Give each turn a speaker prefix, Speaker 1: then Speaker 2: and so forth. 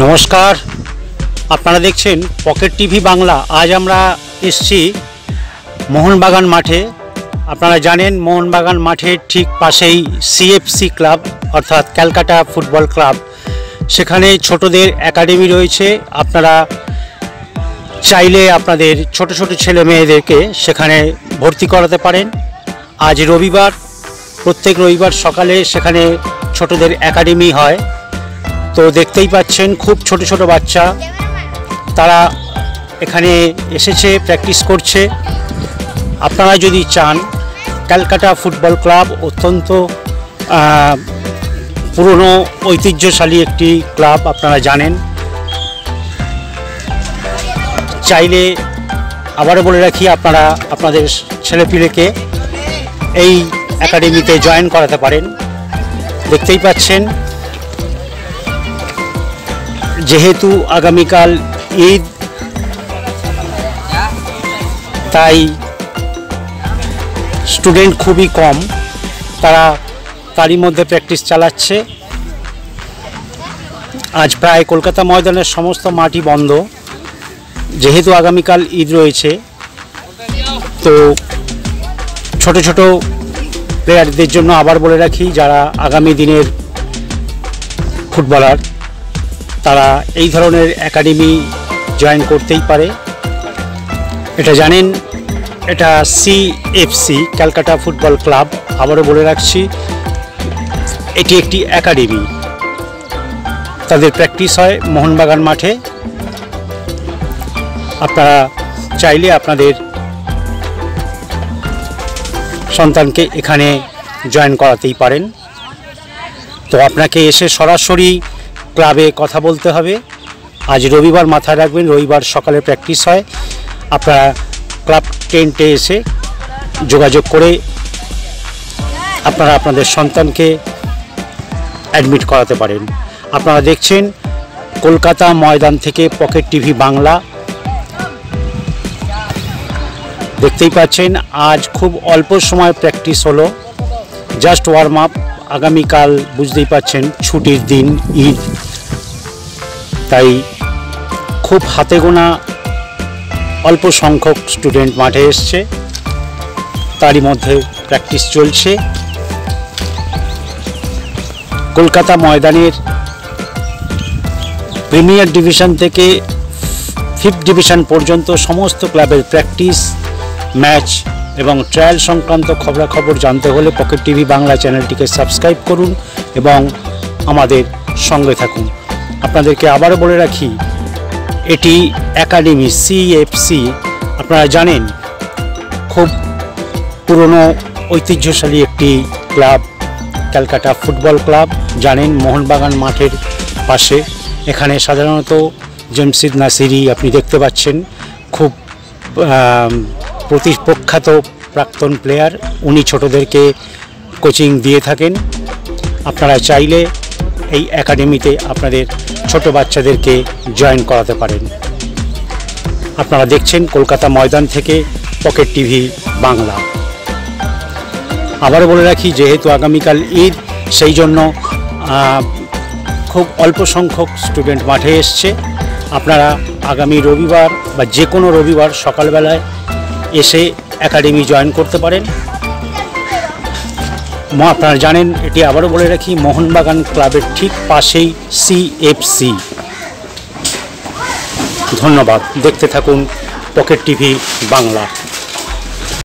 Speaker 1: नमस्कार আপনারা দেখছেন পকেট টিভি বাংলা। আজ আমরা এসেছি মোহনবাগান মাঠে। আপনারা জানেন মোহনবাগান মাঠের ঠিক পাশেই সিএফসি ক্লাব অর্থাৎ ক্যালকাটা ফুটবল ক্লাব, সেখানে ছোটদের একাডেমি রয়েছে। আপনারা চাইলে আপনাদের ছোট ছোট ছেলে মেয়েদেরকে সেখানে ভর্তি করাতে পারেন। আজ রবিবার, প্রত্যেক রবিবার সকালে সেখানে ছোটদের একাডেমি হয়। তো দেখতেই পাচ্ছেন খুব ছোট ছোট বাচ্চা তারা এখানে এসেছে, প্র্যাকটিস করছে। আপনারা যদি চান, ক্যালকাটা ফুটবল ক্লাব অত্যন্ত পুরনো ঐতিহ্যশালী একটি ক্লাব, আপনারা জানেন। চাইলে আবারও বলে রাখি, আপনারা আপনাদের ছেলেপিলেকে এই একাডেমিতে জয়েন করাতে পারেন। দেখতেই পাচ্ছেন, যেহেতু আগামীকাল ঈদ, তাই স্টুডেন্ট খুবই কম, তারা তারই মধ্যে প্র্যাকটিস চালাচ্ছে। আজ প্রায় কলকাতা ময়দানের সমস্ত মাঠই বন্ধ, যেহেতু আগামীকাল ঈদ রয়েছে। তো ছোট ছোট প্লেয়ারদের জন্য আবার বলে রাখি, যারা আগামী দিনের ফুটবলার তারা এই ধরনের একাডেমি জয়েন করতেই পারে। এটা জানেন, এটা সিএফসি ক্যালকাটা ফুটবল ক্লাব। আবারও বলে রাখছি, এটি একটি একাডেমি, তাদের প্র্যাকটিস হয় মোহনবাগান মাঠে। আপনারা চাইলে আপনাদের সন্তানকে এখানে জয়েন করাতেই পারেন। তো আপনাকে এসে সরাসরি ক্লাবে কথা বলতে হবে। আজ রবিবার, মাথায় রাখবেন, রবিবার সকালে প্র্যাকটিস হয়। আপনারা ক্লাব টেন্টে এসে যোগাযোগ করে আপনারা আপনাদের সন্তানকে অ্যাডমিট করাতে পারেন। আপনারা দেখছেন কলকাতা ময়দান থেকে পকেট টিভি বাংলা। দেখতেই পাচ্ছেন, আজ খুব অল্প সময় প্র্যাকটিস হলো, জাস্ট ওয়ার্ম আপ। আগামীকাল বুঝতেই পাচ্ছেন ছুটির দিন, ঈদ, তাই খুব হাতে গোনা অল্প সংখ্যক স্টুডেন্ট মাঠে এসছে, তারই মধ্যে প্র্যাকটিস চলছে। কলকাতা ময়দানের প্রিমিয়ার ডিভিশন থেকে 5th ডিভিশন পর্যন্ত সমস্ত ক্লাবের প্র্যাকটিস, ম্যাচ এবং ট্রায়াল সংক্রান্ত খবরাখবর জানতে হলে পকেট টিভি বাংলা চ্যানেলটিকে সাবস্ক্রাইব করুন এবং আমাদের সঙ্গে থাকুন। আপনাদেরকে আবারও বলে রাখি, এটি একাডেমি সিএফসি, আপনারা জানেন খুব পুরনো ঐতিহ্যশালী একটি ক্লাব, ক্যালকাটা ফুটবল ক্লাব। জানেন মোহনবাগান মাঠের পাশে, এখানে সাধারণত জমশিদ নাসিরি আপনি দেখতে পাচ্ছেন, খুব প্রখ্যাত প্রাক্তন প্লেয়ার, উনি ছোটদেরকে কোচিং দিয়ে থাকেন। আপনারা চাইলে এই একাডেমিতে আপনাদের ছোট বাচ্চাদেরকে জয়েন করাতে পারেন। আপনারা দেখছেন কলকাতা ময়দান থেকে পকেট টিভি বাংলা। আবারও বলে রাখি, যেহেতু আগামীকাল ঈদ, সেই জন্য খুব অল্প সংখ্যক স্টুডেন্ট মাঠে এসছে। আপনারা আগামী রবিবার বা যে কোনো রবিবার সকালবেলায় এসে একাডেমি জয়েন করতে পারেন। আপনারা জানেন, এটি আবারও বলে রাখি, মোহনবাগান ক্লাবের ঠিক পাশেই সিএফসি। ধন্যবাদ, দেখতে থাকুন পকেট টিভি বাংলা।